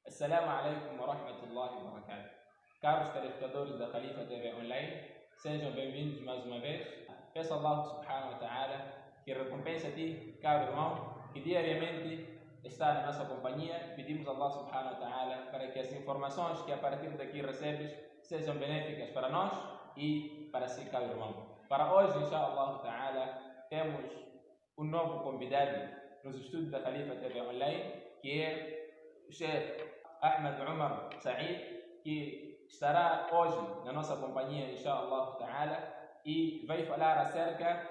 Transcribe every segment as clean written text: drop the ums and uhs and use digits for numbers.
Assalamu alaikum wa rahmatullahi wa barakatuh. Caros telespectadores da Khalifa TV Online, sejam bem-vindos mais uma vez. Peço a Allah subhanahu wa ta'ala que recompense a ti, caro irmão, que diariamente está na nossa companhia. Pedimos a Allah subhanahu wa ta'ala para que as informações que a partir daqui recebes sejam benéficas para nós e para si, caro irmão. Para hoje, inshallah ta'ala, temos um novo convidado nos estúdios da Khalifa TV Online, que é o Sheikh Ahmed Umar Said, que estará hoje na nossa companhia, inshallah ta'ala, e vai falar acerca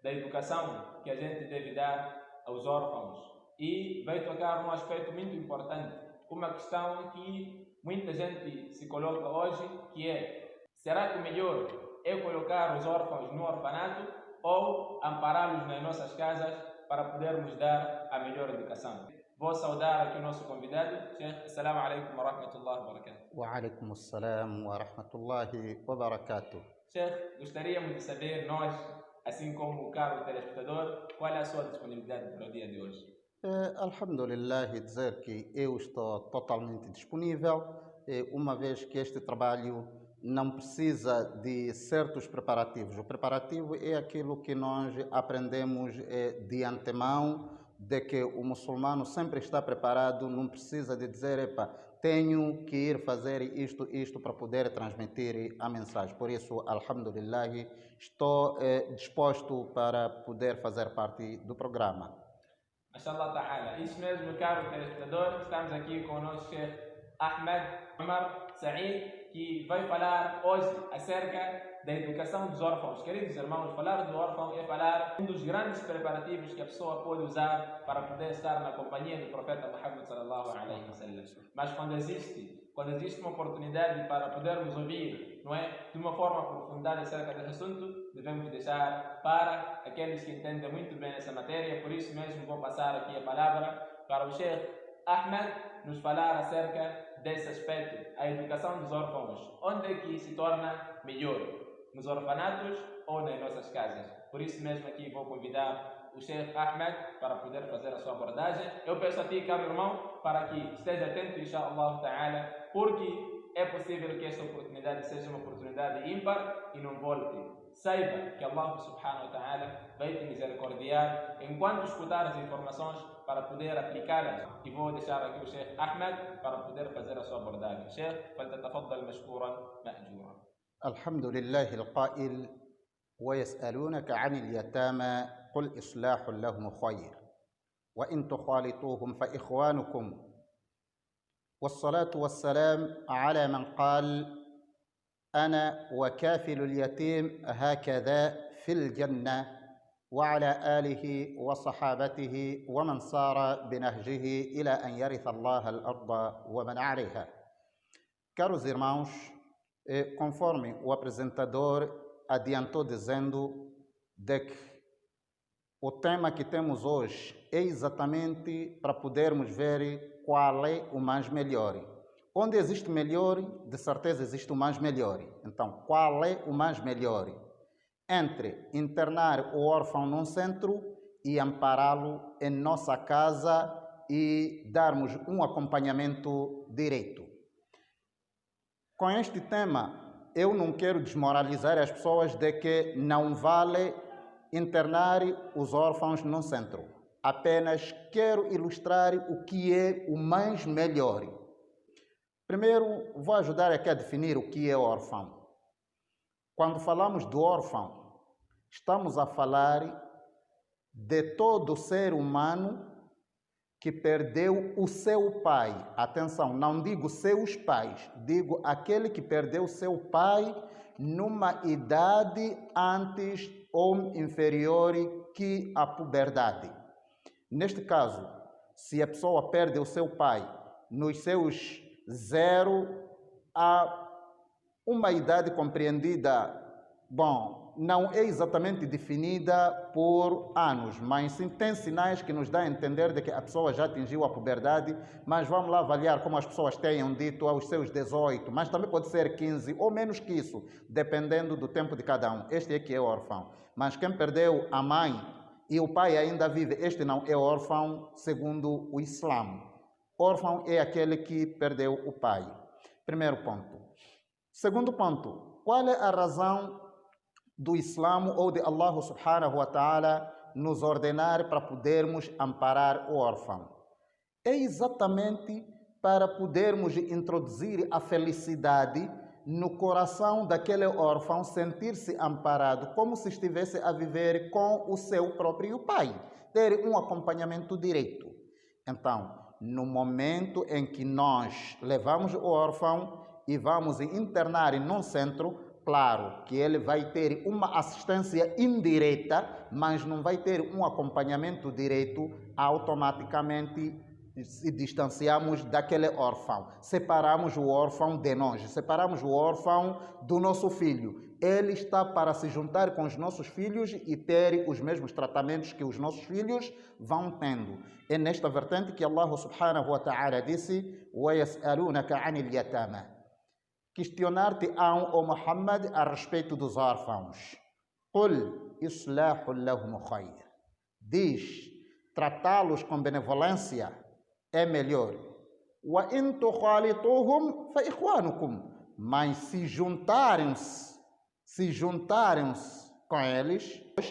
da educação que a gente deve dar aos órfãos. E vai tocar num aspecto muito importante, uma questão que muita gente se coloca hoje, que é: será que o melhor é colocar os órfãos no orfanato ou ampará-los nas nossas casas para podermos dar a melhor educação? Vou saudar aqui o nosso convidado, Sheikh. Assalamu alaikum wa rahmatullahi wa barakatuh. Wa alaikum assalam wa rahmatullahi wa barakatuh. Sheikh, gostaríamos de saber, nós, assim como o caro telespectador, qual é a sua disponibilidade para o dia de hoje? Alhamdulillah, dizer que eu estou totalmente disponível, uma vez que este trabalho não precisa de certos preparativos. O preparativo é aquilo que nós aprendemos de antemão, de que o muçulmano sempre está preparado, não precisa de dizer: epa, tenho que ir fazer isto para poder transmitir a mensagem. Por isso, alhamdulillah, estou disposto para poder fazer parte do programa. Mashallah ta'ala. Isso mesmo, caro telespectador, estamos aqui com o nosso Sheikh Ahmed Umar Said, que vai falar hoje acerca da educação dos órfãos. Queridos irmãos, falar do órfão é falar um dos grandes preparativos que a pessoa pode usar para poder estar na companhia do profeta Muhammad sallallahu alaihi wasallam. Mas quando existe uma oportunidade para podermos ouvir, não é, de uma forma aprofundada acerca desse assunto, devemos deixar para aqueles que entendem muito bem essa matéria. Por isso mesmo vou passar aqui a palavra para o Sheikh Ahmed nos falar acerca desse aspecto, a educação dos órfãos. Onde é que se torna melhor? Nos orfanatos ou nas nossas casas? Por isso mesmo aqui vou convidar o Sheikh Ahmed para poder fazer a sua abordagem. Eu peço a ti, caro irmão, para que esteja atento, inshallah ta'ala, porque é possível que esta oportunidade seja uma oportunidade ímpar e não volte. Saiba que Allah subhanahu wa ta'ala vai te misericordiar enquanto escutar as informações para poder aplicá-las. E vou deixar aqui o Sheikh Ahmed para poder fazer a sua abordagem. Sheikh, فلتتفضل مشكورا مأجورا. الحمد لله القائل: ويسألونك عن اليتامى قل إصلاح لهم خير وإن تخالطوهم فإخوانكم والصلاة والسلام على من قال: أنا وكافل اليتيم هكذا في الجنة، وعلى آله وصحابته ومن صار بنهجه إلى أن يرث الله الأرض ومن عليها. Caros irmãos, conforme o apresentador adiantou dizendo de que o tema que temos hoje é exatamente para podermos ver qual é o mais melhor. Onde existe melhor, de certeza existe o mais melhor. Então, qual é o mais melhor? Entre internar o órfão num centro e ampará-lo em nossa casa e darmos um acompanhamento direito. Com este tema, eu não quero desmoralizar as pessoas de que não vale internar os órfãos num centro. Apenas quero ilustrar o que é o mais melhor. Primeiro, vou ajudar aqui a definir o que é órfão. Quando falamos do órfão, estamos a falar de todo ser humano que perdeu o seu pai. Atenção, não digo seus pais, digo aquele que perdeu seu pai numa idade antes ou inferior que a puberdade. Neste caso, se a pessoa perde o seu pai nos seus 0 a uma idade compreendida, não é exatamente definida por anos, mas sim tem sinais que nos dão a entender de que a pessoa já atingiu a puberdade, mas vamos lá avaliar como as pessoas tenham dito aos seus 18, mas também pode ser 15 ou menos que isso, dependendo do tempo de cada um. Este é que é órfão. Mas quem perdeu a mãe e o pai ainda vive, este não é órfão segundo o Islã. Órfão é aquele que perdeu o pai. Primeiro ponto. Segundo ponto, qual é a razão do Islã ou de Allah subhanahu wa ta'ala nos ordenar para podermos amparar o órfão? É exatamente para podermos introduzir a felicidade no coração daquele órfão, sentir-se amparado, como se estivesse a viver com o seu próprio pai, ter um acompanhamento direito. Então, no momento em que nós levamos o órfão e vamos internar num centro, claro que ele vai ter uma assistência indireta, mas não vai ter um acompanhamento direto, automaticamente se distanciamos daquele órfão, separamos o órfão de nós, separamos o órfão do nosso filho. Ele está para se juntar com os nossos filhos e ter os mesmos tratamentos que os nossos filhos vão tendo. É nesta vertente que Allah subhanahu wa ta'ala disse: وَيَسْأَلُونَكَ عَنِ الْيَتَامَى. Questionar-te-ão, ó Muhammad, a respeito dos órfãos. قُلْ إِصْلَاحٌ لَهُمْ خَيْرٌ. Diz, tratá-los com benevolência é melhor. وَإِن تُخَالِطُوهُمْ فَإِخْوَانُكُمْ. Mas se juntarem-se com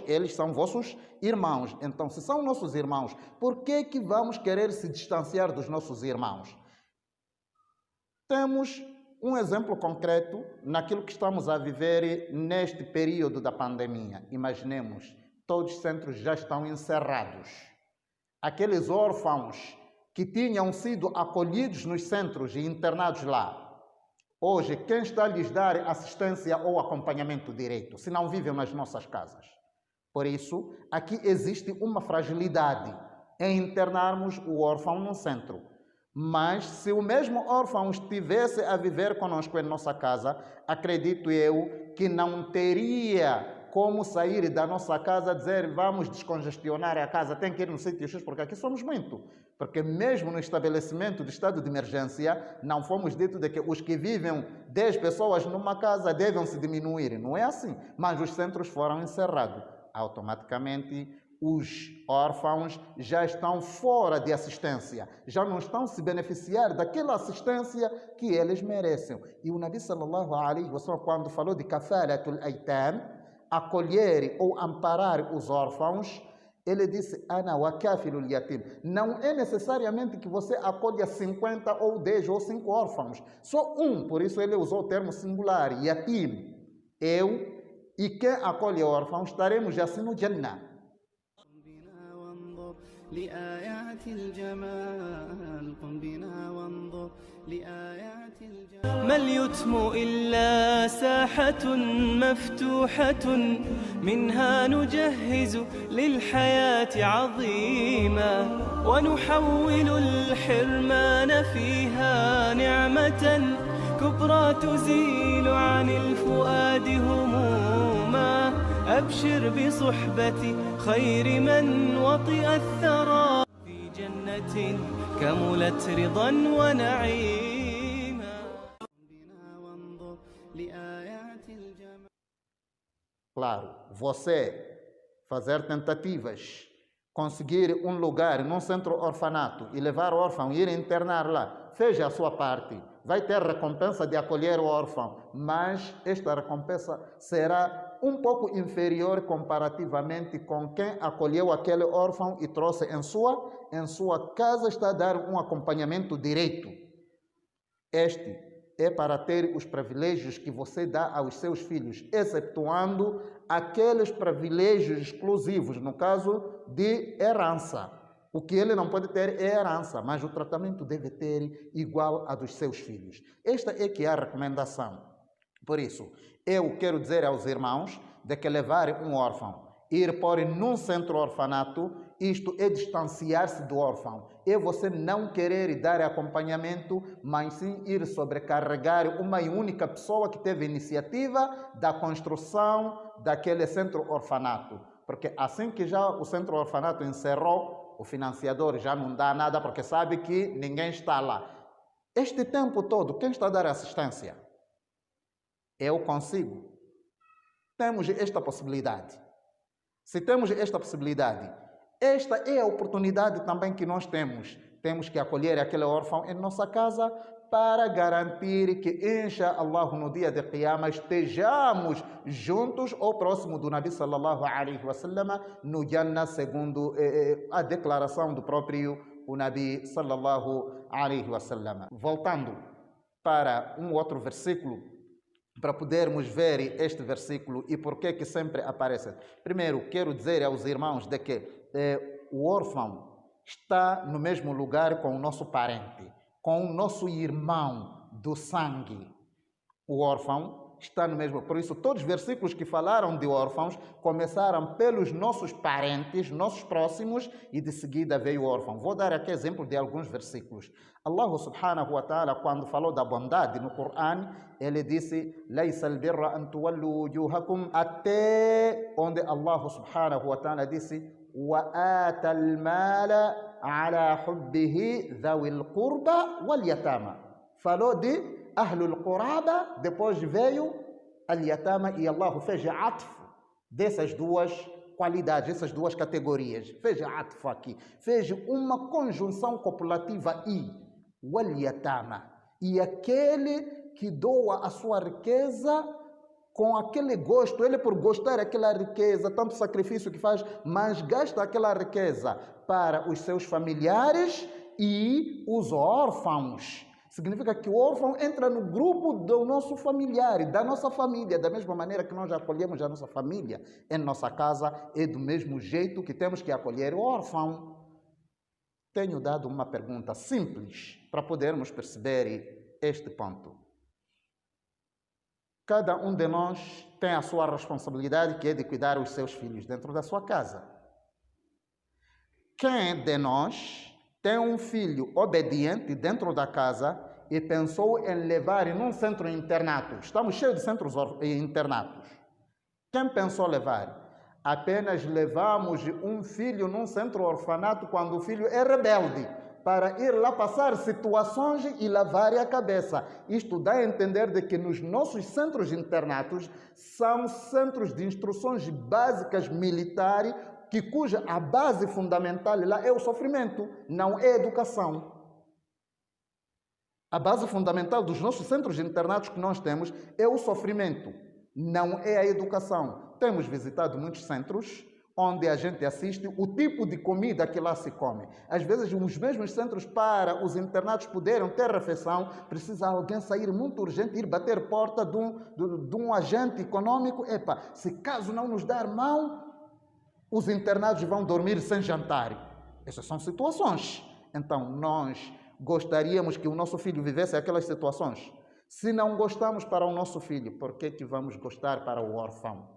eles são vossos irmãos. Então, se são nossos irmãos, por que vamos querer se distanciar dos nossos irmãos? Temos um exemplo concreto naquilo que estamos a viver neste período da pandemia. Imaginemos, todos os centros já estão encerrados. Aqueles órfãos que tinham sido acolhidos nos centros e internados lá, hoje, quem está a lhes dar assistência ou acompanhamento direito, se não vivem nas nossas casas? Por isso, aqui existe uma fragilidade em internarmos o órfão num centro. Mas, se o mesmo órfão estivesse a viver conosco em nossa casa, acredito eu que não teria como sair da nossa casa e dizer vamos descongestionar a casa, tem que ir no sítio X, porque aqui somos muito. Porque mesmo no estabelecimento de estado de emergência, não fomos dito de que os que vivem 10 pessoas numa casa devem se diminuir. Não é assim. Mas os centros foram encerrados. Automaticamente, os órfãos já estão fora de assistência. Já não estão se beneficiar daquela assistência que eles merecem. E o Nabi sallallahu alaihi wasallam, quando falou de kafalatul aitam, acolher ou amparar os órfãos, ele disse, ana wa kafilul yatim. Não é necessariamente que você acolha 50 ou 10 ou 5 órfãos. Só um, por isso ele usou o termo singular, yatim. Eu e quem acolhe órfãos estaremos assim no Jannah. ما اليتم إلا ساحة مفتوحة منها نجهز للحياة عظيما ونحول الحرمان فيها نعمة كبرى تزيل عن الفؤاد هموما أبشر بصحبة خير من وطئ الثرى في جنة كملت رضا ونعيما. Claro, você fazer tentativas, conseguir um lugar num centro orfanato e levar o órfão e ir internar lá, fez a sua parte. Vai ter recompensa de acolher o órfão, mas esta recompensa será um pouco inferior comparativamente com quem acolheu aquele órfão e trouxe em sua casa, está a dar um acompanhamento direito. Este é para ter os privilégios que você dá aos seus filhos, excetuando aqueles privilégios exclusivos, no caso de herança. O que ele não pode ter é herança, mas o tratamento deve ter igual a dos seus filhos. Esta é que é a recomendação. Por isso, eu quero dizer aos irmãos de que levar um órfão, ir pôr num centro orfanato, isto é distanciar-se do órfão. É você não querer dar acompanhamento, mas sim ir sobrecarregar uma única pessoa que teve iniciativa da construção daquele centro orfanato. Porque assim que já o centro orfanato encerrou, o financiador já não dá nada porque sabe que ninguém está lá. Este tempo todo, quem está a dar assistência? Eu consigo. Temos esta possibilidade. Se temos esta possibilidade, esta é a oportunidade também que nós temos. temos que acolher aquele órfão em nossa casa para garantir que, inshallah, no dia de Qiyamah estejamos juntos ou próximo do Nabi sallallahu alaihi wasallam no Jannah, segundo a declaração do próprio o Nabi sallallahu alaihi wasallam. Voltando para um outro versículo, para podermos ver este versículo e por que sempre aparece. Primeiro, quero dizer aos irmãos de que o órfão está no mesmo lugar com o nosso parente, com o nosso irmão do sangue. O órfão está no mesmo. Por isso, todos os versículos que falaram de órfãos começaram pelos nossos parentes, nossos próximos, e de seguida veio o órfão. Vou dar aqui exemplo de alguns versículos. Allah subhanahu wa ta'ala, quando falou da bondade no Coran, ele disse: "Laysa al-birra an tuwallu wujuhakum", até onde Allah subhanahu wa ta'ala disse: "Wa ata al-mala ala hubbihi dhawil qurba wal yatama". Falou de ahlul quraba, depois veio al-yatama, e Allah fez atfo dessas duas qualidades, essas duas categorias. Fez atfo aqui, fez uma conjunção copulativa wal yatama, e aquele que doa a sua riqueza com aquele gosto, ele por gostar daquela riqueza, tanto sacrifício que faz, mas gasta aquela riqueza para os seus familiares e os órfãos. Significa que o órfão entra no grupo do nosso familiar, da nossa família, da mesma maneira que nós acolhemos a nossa família em nossa casa, é do mesmo jeito que temos que acolher o órfão. Tenho dado uma pergunta simples para podermos perceber este ponto. Cada um de nós tem a sua responsabilidade, que é de cuidar dos seus filhos dentro da sua casa. Quem de nós tem um filho obediente dentro da casa e pensou em levar num centro internato? Estamos cheios de centros internatos. Quem pensou levar? Apenas levamos um filho num centro orfanato quando o filho é rebelde, para ir lá passar situações e lavar a cabeça. Isto dá a entender de que nos nossos centros internatos são centros de instruções básicas militares, cuja a base fundamental lá é o sofrimento, não é a educação. A base fundamental dos nossos centros internatos que nós temos é o sofrimento, não é a educação. Temos visitado muitos centros onde a gente assiste o tipo de comida que lá se come. Às vezes, os mesmos centros, para os internatos poderem ter refeição, precisa alguém sair muito urgente, ir bater porta de um agente econômico. Se caso não nos dar mão, os internados vão dormir sem jantar. Essas são situações. Então, nós gostaríamos que o nosso filho vivesse aquelas situações. Se não gostamos para o nosso filho, por que vamos gostar para o órfão?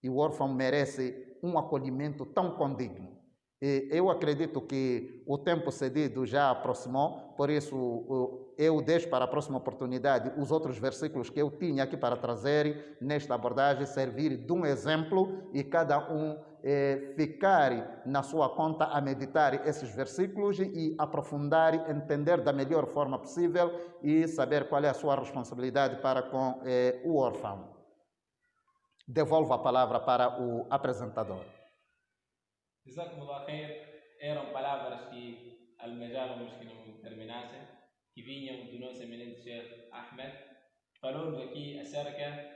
E o órfão merece um acolhimento tão condigno. E eu acredito que o tempo cedido já aproximou, por isso eu deixo para a próxima oportunidade os outros versículos que eu tinha aqui para trazer nesta abordagem, servir de um exemplo e cada um ficar na sua conta a meditar esses versículos e aprofundar, entender da melhor forma possível e saber qual é a sua responsabilidade para com o órfão. Devolvo a palavra para o apresentador. Jazakumullah khair. Eram palavras que almejávamos que não terminassem, que vinham do nosso eminente Sheikh Ahmed. Falou-nos aqui acerca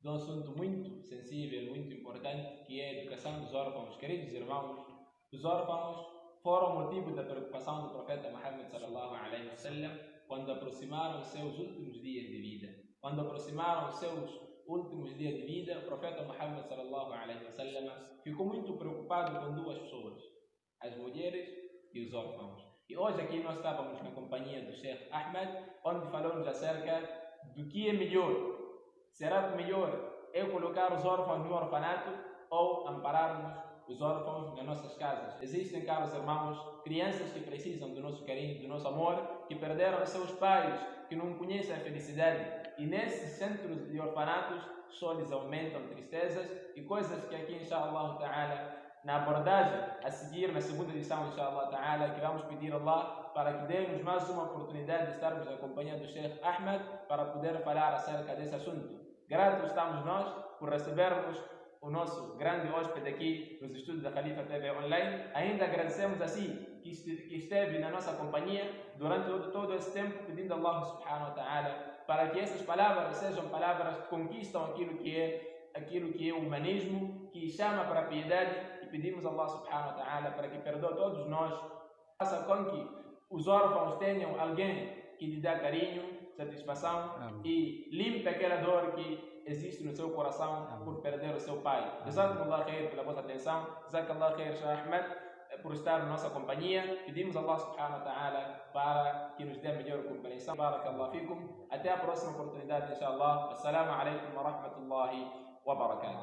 de um assunto muito sensível, muito importante, que é a educação dos órfãos. Queridos irmãos, os órfãos foram motivo da preocupação do profeta Muhammad sallallahu alaihi wasallam quando aproximaram os seus últimos dias de vida. Quando aproximaram os seus últimos dias de vida, o profeta Muhammad sallallahu alaihi wasallam ficou muito preocupado com duas pessoas, as mulheres e os órfãos. E hoje aqui nós estávamos na companhia do Sheikh Ahmed, onde falamos acerca do que é melhor. Será que melhor é colocar os órfãos no orfanato ou ampararmos os órfãos nas nossas casas? Existem, caros irmãos, crianças que precisam do nosso carinho, do nosso amor, que perderam seus pais, que não conhecem a felicidade. E nesses centros de orfanatos só lhes aumentam tristezas e coisas que aqui, inshallah ta'ala, na abordagem a seguir, na segunda edição, inshallah ta'ala, que vamos pedir a Allah para que dê-nos mais uma oportunidade de estarmos na companhia do Sheikh Ahmed para poder falar acerca desse assunto. Gratos estamos nós por recebermos o nosso grande hóspede aqui nos estudos da Khalifa TV Online. Ainda agradecemos a si que esteve na nossa companhia durante todo esse tempo, pedindo a Allah subhanahu wa ta'ala para que essas palavras sejam palavras que conquistam aquilo que é o humanismo, que chama para a piedade, e pedimos a Allah subhanahu wa ta'ala para que perdoe todos nós, faça com que os órfãos tenham alguém que lhe dá carinho, satisfação. Amém. E limpe aquela dor que existe no seu coração. Amém. Por perder o seu pai. Jazakumullah khair pela vossa atenção. Jazakallah khair, Sheikh Ahmed, por estar na nossa companhia. Pedimos a Allah subhanahu wa ta'ala para que nos dê a melhor compreensão. Barakallahu fikum. Até a próxima oportunidade, inshallah. Assalamu alaikum wa rahmatullahi wa barakatuh.